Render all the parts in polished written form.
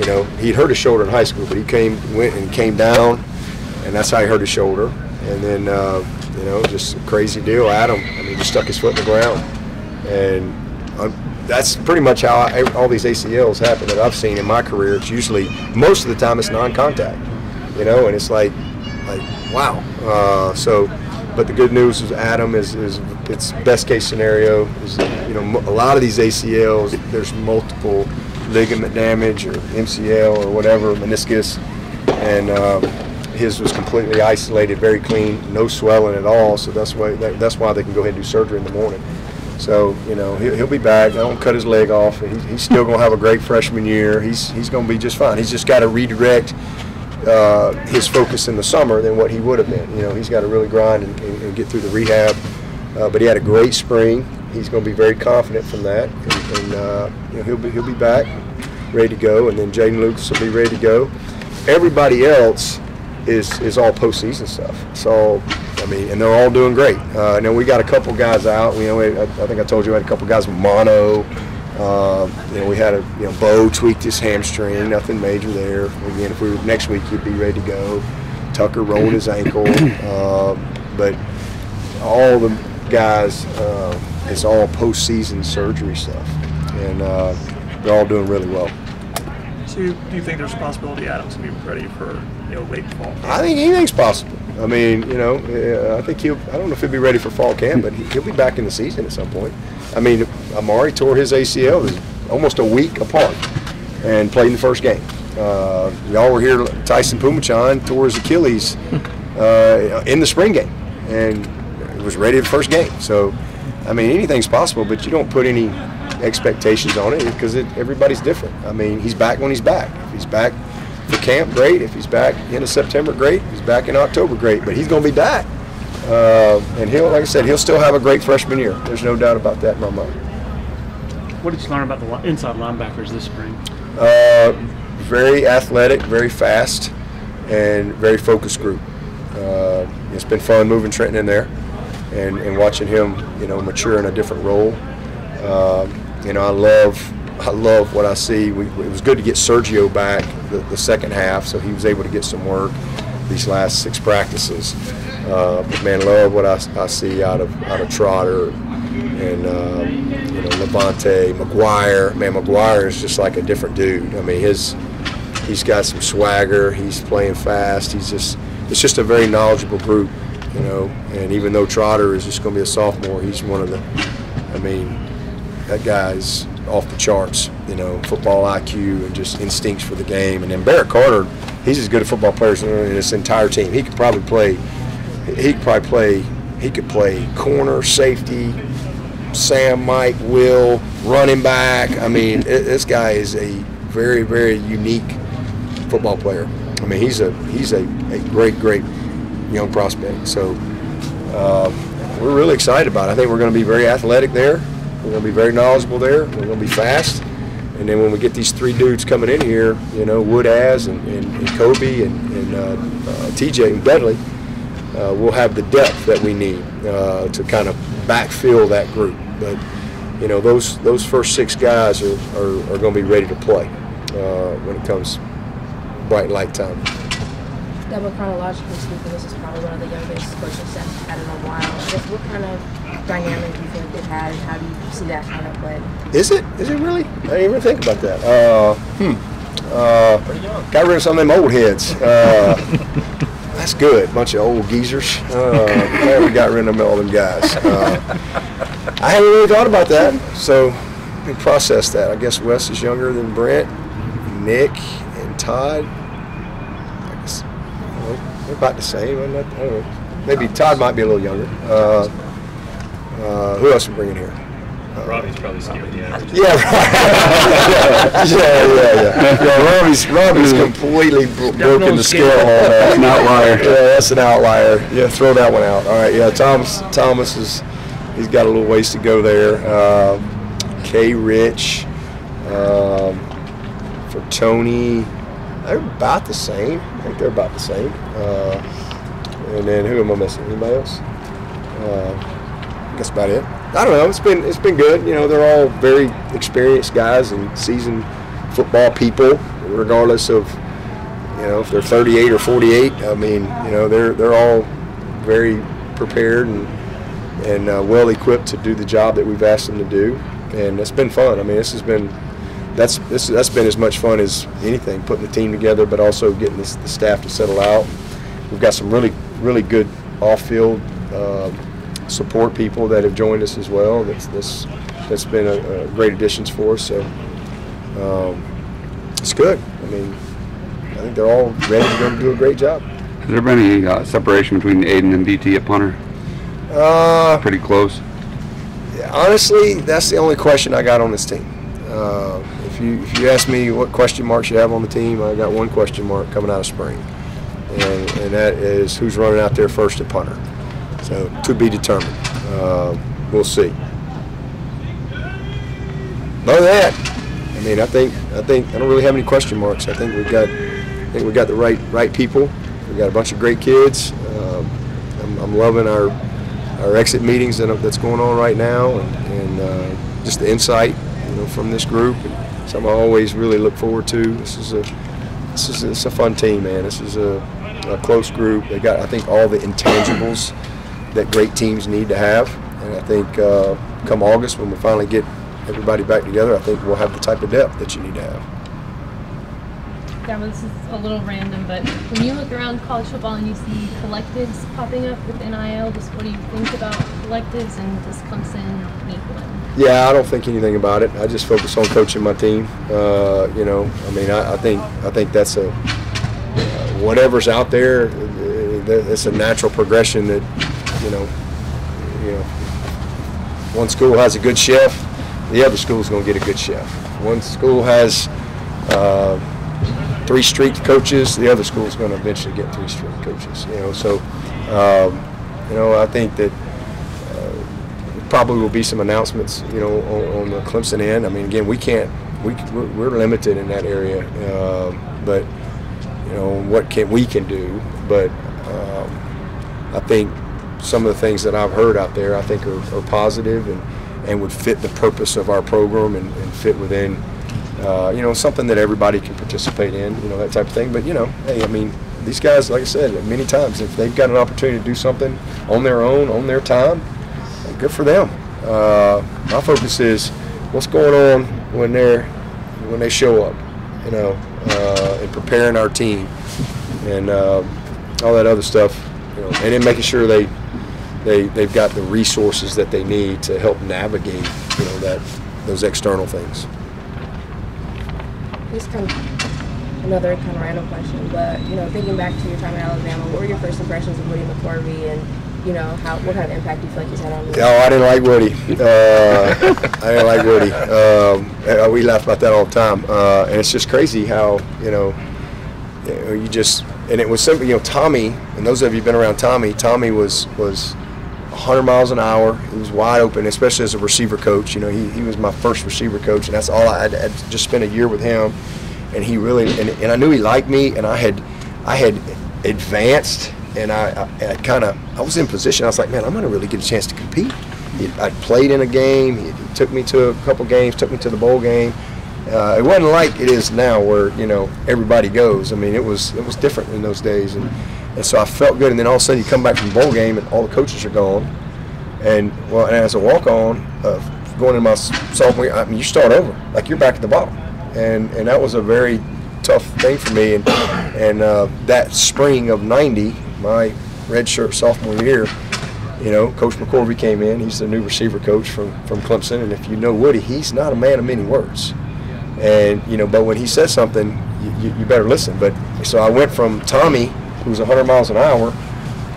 you know, he'd hurt his shoulder in high school, but he went and came down, and that's how he hurt his shoulder. And then, you know, just a crazy deal. Adam, I mean, just stuck his foot in the ground. And that's pretty much how all these ACLs happen that I've seen in my career. It's usually, most of the time, it's non-contact, you know, and it's like wow. But the good news is Adam is it's best case scenario. Is, you know, a lot of these ACLs, there's multiple ligament damage or MCL or whatever, meniscus, and his was completely isolated, very clean, no swelling at all. So that's why they can go ahead and do surgery in the morning. So, you know, he'll be back. I don't cut his leg off. He's still going to have a great freshman year. He's going to be just fine. He's just got to redirect his focus in the summer than what he would have been. You know, he's got to really grind and get through the rehab. But he had a great spring. He's going to be very confident from that, and you know, he'll be back, ready to go. And then Jaden Lucas will be ready to go. Everybody else is all postseason stuff. So, I mean, and they're all doing great. And then we got a couple guys out. You know, I think I told you we had a couple guys with mono. You know, we had Bo tweaked his hamstring, nothing major there. Again, if we were next week, he'd be ready to go. Tucker rolled his ankle, but all the guys, it's all postseason surgery stuff, and they're all doing really well. So, do you think there's a possibility Adams can be ready for late fall? I think anything's possible. I mean, you know, I think I don't know if he'll be ready for fall camp, but he'll be back in the season at some point. I mean, Amari tore his ACL almost a week apart and played in the first game. Y'all were here, Tyson Pumachan tore his Achilles in the spring game and was ready for the first game. So, I mean, anything's possible, but you don't put any expectations on it because everybody's different. I mean, he's back when he's back. If he's back for camp, great. If he's back in September, great. If he's back in October, great. But he's going to be back. And like I said, he'll still have a great freshman year. There's no doubt about that in my mind. What did you learn about the inside linebackers this spring? Very athletic, very fast, and very focused group. It's been fun moving Trenton in there and watching him, mature in a different role. I love what I see. It was good to get Sergio back the second half, so he was able to get some work these last 6 practices. But man, love what I see out of Trotter and Levante, McGuire. Man, McGuire is just like a different dude. I mean, he's got some swagger. He's playing fast. It's just a very knowledgeable group, And even though Trotter is just going to be a sophomore, he's one of the. I mean, that guy's off the charts. Football IQ and just instincts for the game. And then Barrett Carter, he's as good a football player as this entire team. He could play corner, safety, Sam, Mike, Will, running back. I mean, this guy is a very, very unique football player. I mean, he's a great young prospect. So we're really excited about it. I think we're going to be very athletic there. We're going to be very knowledgeable there. We're going to be fast. And then when we get these 3 dudes coming in here, Woodaz and Kobe and TJ and Dudley, we'll have the depth that we need to kind of backfill that group. But those first 6 guys are going to be ready to play when it comes bright light time. Yeah, but chronologically speaking, this is probably one of the youngest coaching staffs we've had in a while. I guess what kind of dynamic do you think they've had, and how do you see that kind of play? Is it really? I didn't even think about that. Got rid of some of them old heads. That's good. Bunch of old geezers. Glad we got rid of all them guys. I hadn't really thought about that, so let me process that. I guess Wes is younger than Brent, Nick, and Todd. I guess they're about the same. I don't know. Maybe Todd might be a little younger. Who else are we bringing here? Robbie's probably skipping the average. Yeah, right. Robbie's completely broken the scale on that. An outlier. Yeah, that's an outlier. Yeah, throw that one out. All right, yeah, Thomas he's got a little ways to go there. K. Rich, for Tony, they're about the same. I think they're about the same. And then who am I missing? Anybody else? That's about it. I don't know. It's been good. They're all very experienced guys and seasoned football people. regardless of, you know, if they're 38 or 48. I mean, you know, they're all very prepared and well equipped to do the job that we've asked them to do, and it's been fun. I mean, that's been as much fun as anything, putting the team together, but also getting the staff to settle out. We've got some really good off-field support people that have joined us as well. That's been a great additions for us. So it's good. I mean, I think they're all ready to go do a great job. Has there been any separation between Aiden and BT at punter? Pretty close. Honestly, that's the only question I got on this team. If you ask me what question marks you have on the team, I got one question mark coming out of spring, and that is who's running out there first at punter. So to be determined. We'll see. Other than that, I mean, I think I don't really have any question marks. I think we got the right people. We got a bunch of great kids. I'm loving our exit meetings that's going on right now, and just the insight, you know, from this group. And something I always really look forward to. It's a fun team, man. This is a close group. They got, I think, all the intangibles that great teams need to have, and I think come August, when we finally get everybody back together, I think we'll have the type of depth that you need to have. Yeah, well, this is a little random, but when you look around college football and you see collectives popping up with NIL, just what do you think about collectives, and does Clemson need one? Yeah, I don't think anything about it. I just focus on coaching my team. You know, I mean, I think that's whatever's out there. It's a natural progression that, you know, one school has a good chef, the other school's going to get a good chef. One school has 3 street coaches, the other school's going to eventually get 3 street coaches. You know, so you know, I think that probably will be some announcements, you know, on the Clemson end. I mean, again, we're limited in that area, but you know, what we can do. But I think some of the things that I've heard out there, I think are positive and would fit the purpose of our program and fit within, you know, something that everybody can participate in, you know, that type of thing. But, you know, hey, I mean, these guys, like I said many times, if they've got an opportunity to do something on their own, on their time, good for them. My focus is what's going on when they show up, you know, and preparing our team and all that other stuff, you know, and then making sure they've got the resources that they need to help navigate, you know, those external things. This is kind of another kind of random question, but, you know, thinking back to your time at Alabama, what were your first impressions of Woody McCorvey, and, you know, what kind of impact do you feel like he's had on you? Oh, I didn't like Woody. I didn't like Woody. We laugh about that all the time, and it's just crazy how, you know, you just, and it was simple. You know, Tommy, and those of you who've been around Tommy was 100 miles an hour. He was wide open, especially as a receiver coach. You know, he was my first receiver coach, and that's all I'd just spent a year with him. And he really, and I knew he liked me, and I had advanced, and I was in position. I was like, man, I'm going to really get a chance to compete. I played in a game. He took me to a couple games, took me to the bowl game. It wasn't like it is now, where, you know, everybody goes. I mean, it was different in those days, and so I felt good. And then all of a sudden, you come back from the bowl game, and all the coaches are gone. And as a walk-on, going into my sophomore year, I mean, you start over, like you're back at the bottom, and that was a very tough thing for me. And that spring of '90, my redshirt sophomore year, you know, Coach McCorvey came in. He's the new receiver coach from Clemson, and if you know Woody, he's not a man of many words. And, you know, but when he says something, you better listen. But so I went from Tommy, who was 100 miles an hour,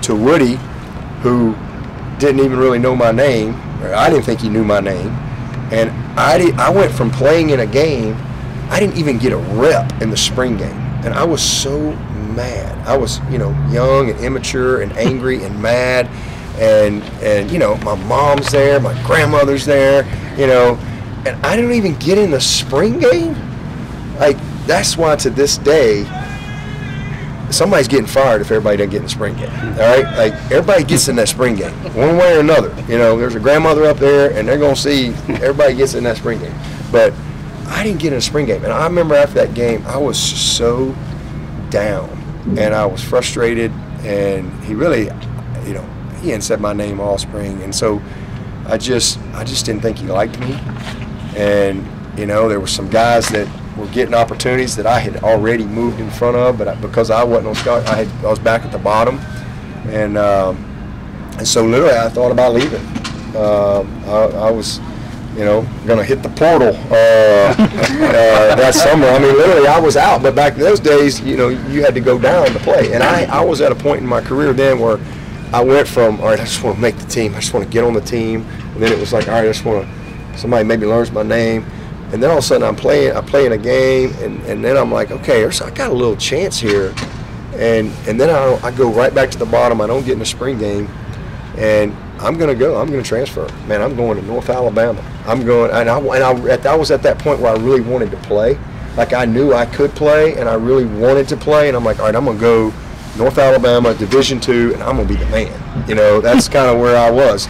to Woody, who didn't even really know my name. Or I didn't think he knew my name. And I went from playing in a game, I didn't even get a rep in the spring game. And I was so mad. I was, you know, young and immature and angry and mad. And you know, my mom's there, my grandmother's there, you know, and I didn't even get in the spring game. Like, that's why to this day, somebody's getting fired if everybody doesn't get in the spring game. All right, like, everybody gets in that spring game, one way or another. You know, there's a grandmother up there, and they're gonna see everybody gets in that spring game. But I didn't get in a spring game. And I remember after that game, I was so down, and I was frustrated, and he really, you know, he hadn't said my name all spring, and so I just didn't think he liked me. And, you know, there were some guys that were getting opportunities that I had already moved in front of, but because I wasn't on scholarship, I was back at the bottom, and so literally I thought about leaving. I was, you know, going to hit the portal that summer. I mean, literally I was out, but back in those days, you know, you had to go down to play, and I was at a point in my career then where I went from, all right, I just want to make the team, I just want to get on the team, and then it was like, all right, I just want to, somebody maybe learns my name. And then all of a sudden I play in a game, and then I'm like, okay, I got a little chance here. And then I go right back to the bottom. I don't get in the spring game, and I'm going to transfer. Man, I'm going to North Alabama. I'm going, and I was at that point where I really wanted to play. Like, I knew I could play, and I really wanted to play, and I'm like, all right, I'm going to go North Alabama, Division II, and I'm going to be the man. You know, that's kind of where I was.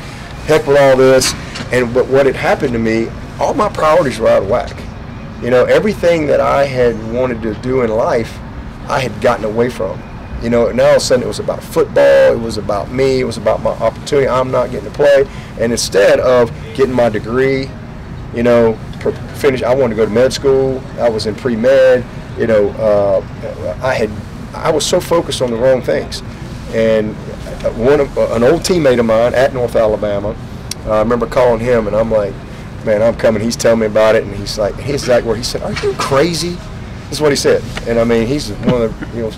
Heck with all this. But what had happened to me, all my priorities were out of whack. You know, everything that I had wanted to do in life, I had gotten away from. You know, now all of a sudden it was about football, it was about me, it was about my opportunity. I'm not getting to play. And instead of getting my degree, you know, I wanted to go to med school. I was in pre-med. You know, I was so focused on the wrong things. And an old teammate of mine at North Alabama, I remember calling him, and I'm like, man, I'm coming. He's telling me about it, and he's like, his exact word, he said, are you crazy? This is what he said. And I mean, he's one of the, you know,